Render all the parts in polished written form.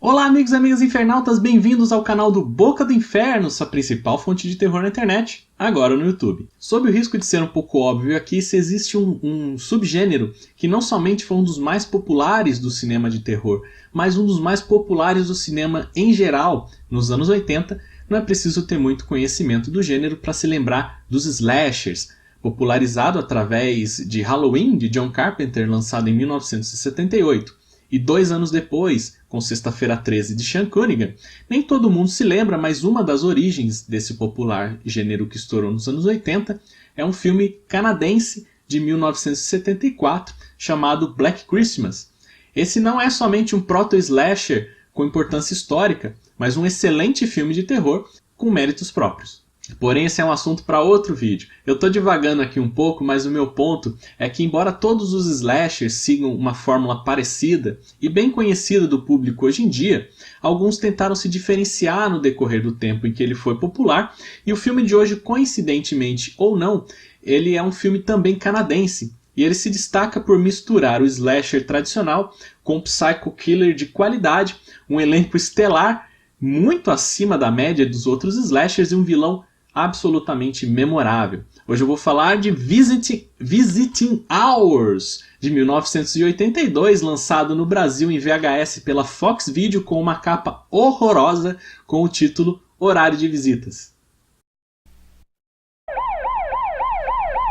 Olá amigos e amigas infernautas, bem-vindos ao canal do Boca do Inferno, sua principal fonte de terror na internet, agora no YouTube. Sob o risco de ser um pouco óbvio aqui, se existe um subgênero que não somente foi um dos mais populares do cinema de terror, mas um dos mais populares do cinema em geral nos anos 80, não é preciso ter muito conhecimento do gênero para se lembrar dos slashers, popularizado através de Halloween, de John Carpenter, lançado em 1978. E 2 anos depois, com Sexta-feira 13 de Sean Cunningham, nem todo mundo se lembra, mas uma das origens desse popular gênero que estourou nos anos 80 é um filme canadense de 1974 chamado Black Christmas. Esse não é somente um proto-slasher com importância histórica, mas um excelente filme de terror com méritos próprios. Porém, esse é um assunto para outro vídeo. Eu estou divagando aqui um pouco, mas o meu ponto é que, embora todos os slashers sigam uma fórmula parecida e bem conhecida do público hoje em dia, alguns tentaram se diferenciar no decorrer do tempo em que ele foi popular, e o filme de hoje, coincidentemente ou não, ele é um filme também canadense, e ele se destaca por misturar o slasher tradicional com o psycho killer de qualidade, um elenco estelar muito acima da média dos outros slashers e um vilão absolutamente memorável. Hoje eu vou falar de Visiting Hours, de 1982, lançado no Brasil em VHS pela Fox Video com uma capa horrorosa com o título Horário de Visitas.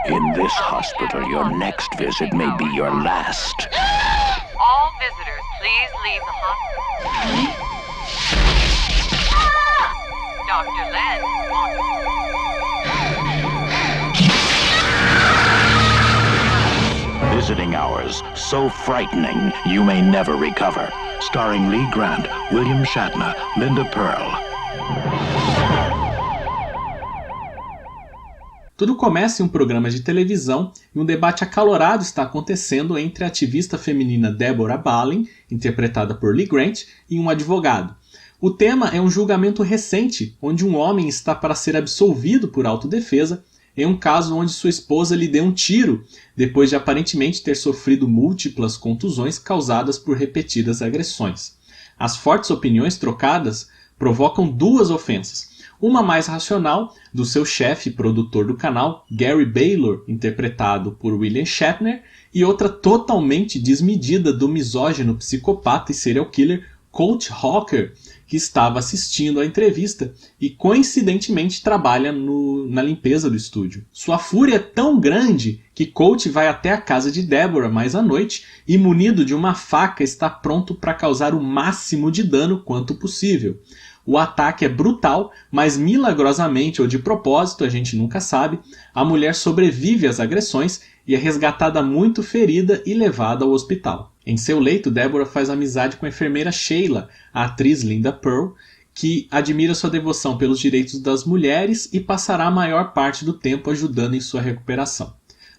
In this hospital, your next visit may be your last. All visitors, please leave the hospital. Dr. Len wants... Visiting Hours, so frightening you may never recover. Starring Lee Grant, William Shatner, Linda Pearl. Tudo começa em um programa de televisão e um debate acalorado está acontecendo entre a ativista feminina Deborah Balin, interpretada por Lee Grant, e um advogado. O tema é um julgamento recente, onde um homem está para ser absolvido por autodefesa em um caso onde sua esposa lhe deu um tiro, depois de aparentemente ter sofrido múltiplas contusões causadas por repetidas agressões. As fortes opiniões trocadas provocam 2 ofensas. Uma mais racional, do seu chefe e produtor do canal, Gary Baylor, interpretado por William Shatner, e outra totalmente desmedida do misógino psicopata e serial killer Colt Hawker, que estava assistindo à entrevista e coincidentemente trabalha na limpeza do estúdio. Sua fúria é tão grande que Colt vai até a casa de Deborah mais à noite e, munido de uma faca, está pronto para causar o máximo de dano quanto possível. O ataque é brutal, mas milagrosamente ou de propósito, a gente nunca sabe, a mulher sobrevive às agressões e é resgatada muito ferida e levada ao hospital. Em seu leito, Deborah faz amizade com a enfermeira Sheila, a atriz Linda Pearl, que admira sua devoção pelos direitos das mulheres e passará a maior parte do tempo ajudando em sua recuperação.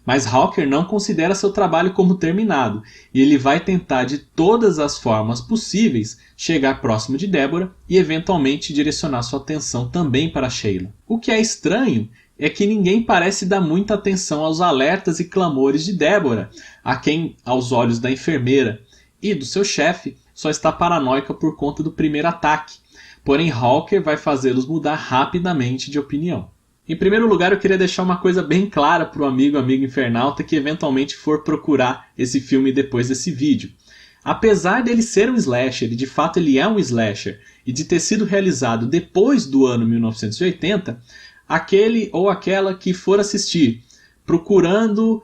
Mas Hawker não considera seu trabalho como terminado, e ele vai tentar de todas as formas possíveis chegar próximo de Deborah e eventualmente direcionar sua atenção também para Sheila. O que é estranho é que ninguém parece dar muita atenção aos alertas e clamores de Deborah, a quem, aos olhos da enfermeira e do seu chefe, só está paranoica por conta do primeiro ataque. Porém, Hawker vai fazê-los mudar rapidamente de opinião. Em primeiro lugar, eu queria deixar uma coisa bem clara para o amigo infernauta que eventualmente for procurar esse filme depois desse vídeo. Apesar dele ser um slasher, e de fato ele é um slasher, e de ter sido realizado depois do ano 1980, aquele ou aquela que for assistir procurando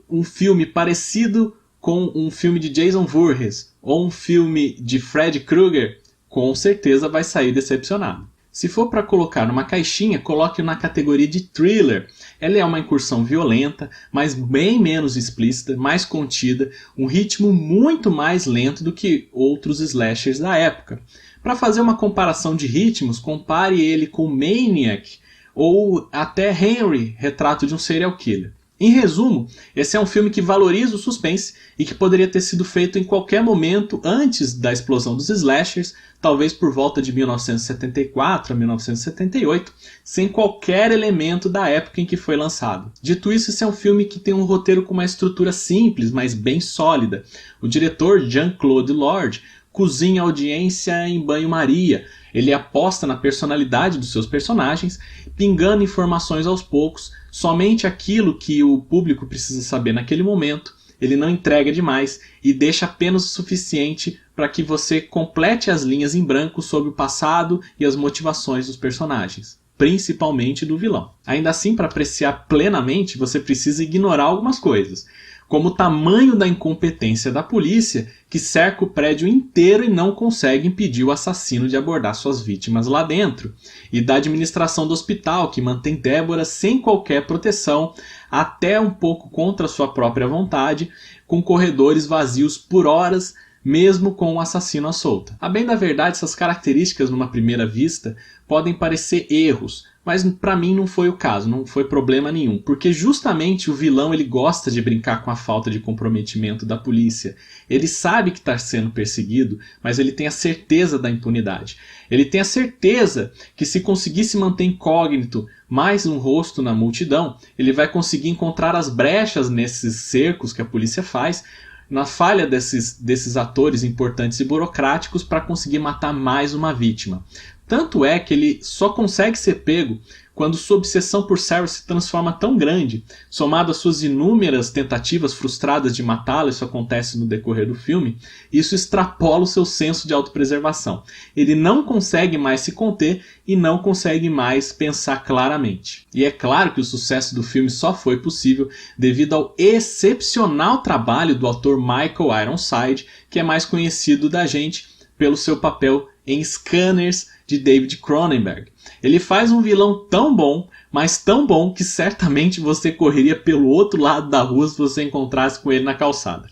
um filme parecido com um filme de Jason Voorhees ou um filme de Freddy Krueger, com certeza vai sair decepcionado. Se for para colocar numa caixinha, coloque na categoria de thriller. Ela é uma incursão violenta, mas bem menos explícita, mais contida, um ritmo muito mais lento do que outros slashers da época. Para fazer uma comparação de ritmos, compare ele com Maniac ou até Henry, Retrato de um Serial Killer. Em resumo, esse é um filme que valoriza o suspense e que poderia ter sido feito em qualquer momento antes da explosão dos slashers, talvez por volta de 1974 a 1978, sem qualquer elemento da época em que foi lançado. Dito isso, esse é um filme que tem um roteiro com uma estrutura simples, mas bem sólida. O diretor Jean-Claude Lord cozinha a audiência em banho-maria. Ele aposta na personalidade dos seus personagens, pingando informações aos poucos, somente aquilo que o público precisa saber naquele momento. Ele não entrega demais e deixa apenas o suficiente para que você complete as linhas em branco sobre o passado e as motivações dos personagens, principalmente do vilão. Ainda assim, para apreciar plenamente, você precisa ignorar algumas coisas, como o tamanho da incompetência da polícia, que cerca o prédio inteiro e não consegue impedir o assassino de abordar suas vítimas lá dentro, e da administração do hospital, que mantém Deborah sem qualquer proteção, até um pouco contra sua própria vontade, com corredores vazios por horas, mesmo com o assassino à solta. A bem da verdade, essas características, numa primeira vista, podem parecer erros, mas para mim não foi o caso, não foi problema nenhum, porque justamente o vilão ele gosta de brincar com a falta de comprometimento da polícia. Ele sabe que está sendo perseguido, mas ele tem a certeza da impunidade. Ele tem a certeza que se conseguir se manter incógnito, mais um rosto na multidão, ele vai conseguir encontrar as brechas nesses cercos que a polícia faz, na falha desses atores importantes e burocráticos para conseguir matar mais uma vítima. Tanto é que ele só consegue ser pego quando sua obsessão por Sarah se transforma tão grande, somado às suas inúmeras tentativas frustradas de matá-la, isso acontece no decorrer do filme, isso extrapola o seu senso de autopreservação. Ele não consegue mais se conter e não consegue mais pensar claramente. E é claro que o sucesso do filme só foi possível devido ao excepcional trabalho do ator Michael Ironside, que é mais conhecido da gente pelo seu papel em Scanners, de David Cronenberg. Ele faz um vilão tão bom, mas tão bom que certamente você correria pelo outro lado da rua se você encontrasse com ele na calçada.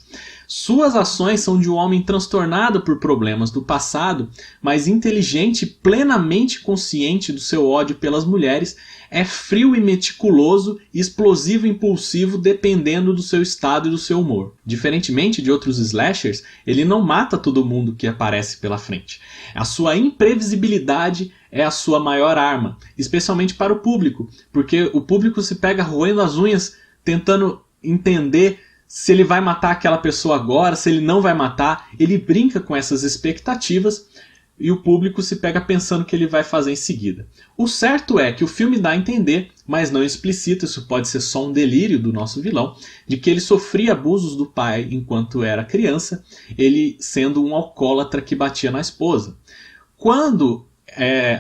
Suas ações são de um homem transtornado por problemas do passado, mas inteligente e plenamente consciente do seu ódio pelas mulheres, é frio e meticuloso, explosivo e impulsivo dependendo do seu estado e do seu humor. Diferentemente de outros slashers, ele não mata todo mundo que aparece pela frente. A sua imprevisibilidade é a sua maior arma, especialmente para o público, porque o público se pega roendo as unhas tentando entender se ele vai matar aquela pessoa agora, se ele não vai matar. Ele brinca com essas expectativas e o público se pega pensando que ele vai fazer em seguida. O certo é que o filme dá a entender, mas não explicita, isso pode ser só um delírio do nosso vilão, de que ele sofria abusos do pai enquanto era criança, ele sendo um alcoólatra que batia na esposa. Quando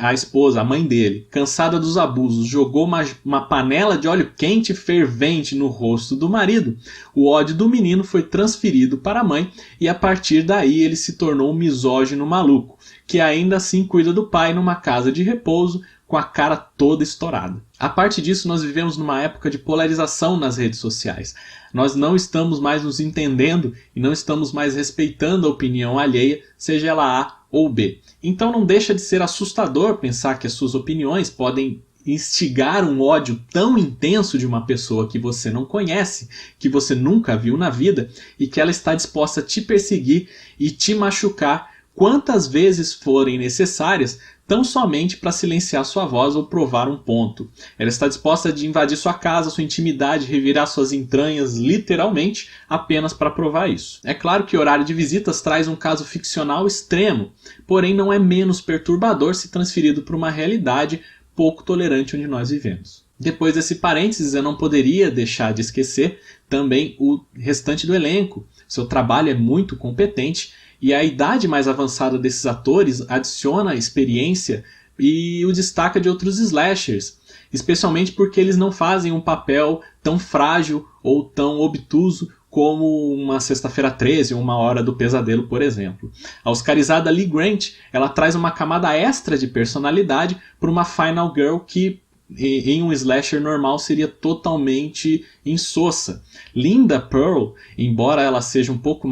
a esposa, a mãe dele, cansada dos abusos, jogou uma panela de óleo quente fervente no rosto do marido, o ódio do menino foi transferido para a mãe e a partir daí ele se tornou um misógino maluco, que ainda assim cuida do pai numa casa de repouso com a cara toda estourada. A parte disso, nós vivemos numa época de polarização nas redes sociais. Nós não estamos mais nos entendendo e não estamos mais respeitando a opinião alheia, seja ela A ou B. Então não deixa de ser assustador pensar que as suas opiniões podem instigar um ódio tão intenso de uma pessoa que você não conhece, que você nunca viu na vida e que ela está disposta a te perseguir e te machucar quantas vezes forem necessárias, tão somente para silenciar sua voz ou provar um ponto. Ela está disposta a invadir sua casa, sua intimidade, revirar suas entranhas, literalmente, apenas para provar isso. É claro que Horário de Visitas traz um caso ficcional extremo, porém não é menos perturbador se transferido para uma realidade pouco tolerante onde nós vivemos. Depois desse parênteses, eu não poderia deixar de esquecer também o restante do elenco. Seu trabalho é muito competente, e a idade mais avançada desses atores adiciona experiência e o destaca de outros slashers, especialmente porque eles não fazem um papel tão frágil ou tão obtuso como uma Sexta-feira 13 ou Uma Hora do Pesadelo, por exemplo. A oscarizada Lee Grant, ela traz uma camada extra de personalidade para uma Final Girl que em um slasher normal seria totalmente insossa. Linda Pearl, embora ela seja um pouco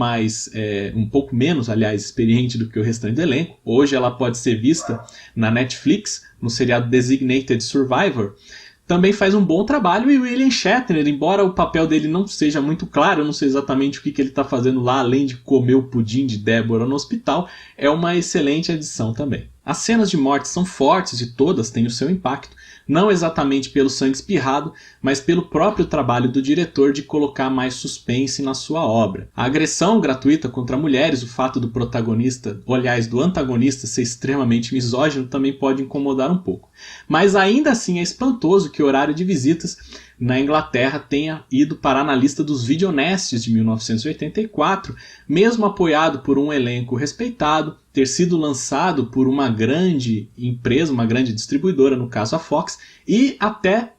menos, aliás, experiente do que o restante do elenco, hoje ela pode ser vista na Netflix, no seriado Designated Survivor, também faz um bom trabalho, e o William Shatner, embora o papel dele não seja muito claro, eu não sei exatamente o que ele está fazendo lá, além de comer o pudim de Deborah no hospital, é uma excelente adição também. As cenas de morte são fortes e todas têm o seu impacto, não exatamente pelo sangue espirrado, mas pelo próprio trabalho do diretor de colocar mais suspense na sua obra. A agressão gratuita contra mulheres, o fato do protagonista, ou aliás, do antagonista ser extremamente misógino também pode incomodar um pouco. Mas ainda assim é espantoso que Horário de Visitas na Inglaterra tenha ido parar na lista dos videonestes de 1984, mesmo apoiado por um elenco respeitado, ter sido lançado por uma grande empresa, uma grande distribuidora, no caso a Fox, e até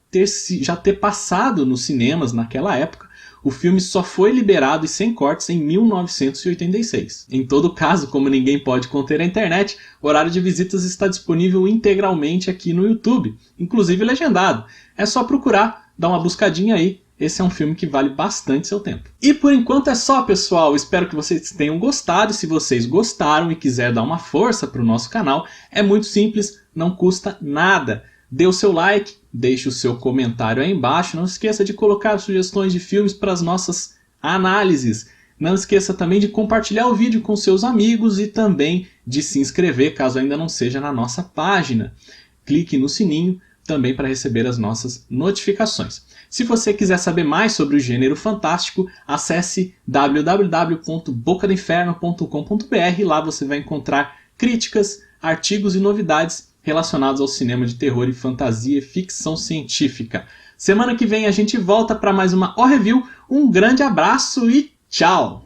já ter passado nos cinemas naquela época. O filme só foi liberado e sem cortes em 1986. Em todo caso, como ninguém pode conter a internet, Horário de Visitas está disponível integralmente aqui no YouTube, inclusive legendado. É só procurar, dar uma buscadinha aí. Esse é um filme que vale bastante seu tempo. E por enquanto é só, pessoal. Espero que vocês tenham gostado. Se vocês gostaram e quiser dar uma força para o nosso canal, é muito simples, não custa nada. Dê o seu like, deixe o seu comentário aí embaixo. Não esqueça de colocar sugestões de filmes para as nossas análises. Não esqueça também de compartilhar o vídeo com seus amigos e também de se inscrever, caso ainda não seja na nossa página. Clique no sininho também para receber as nossas notificações. Se você quiser saber mais sobre o gênero fantástico, acesse www.bocadoinferno.com.br. Lá você vai encontrar críticas, artigos e novidades relacionados ao cinema de terror e fantasia e ficção científica. Semana que vem a gente volta para mais uma O-Review. Um grande abraço e tchau!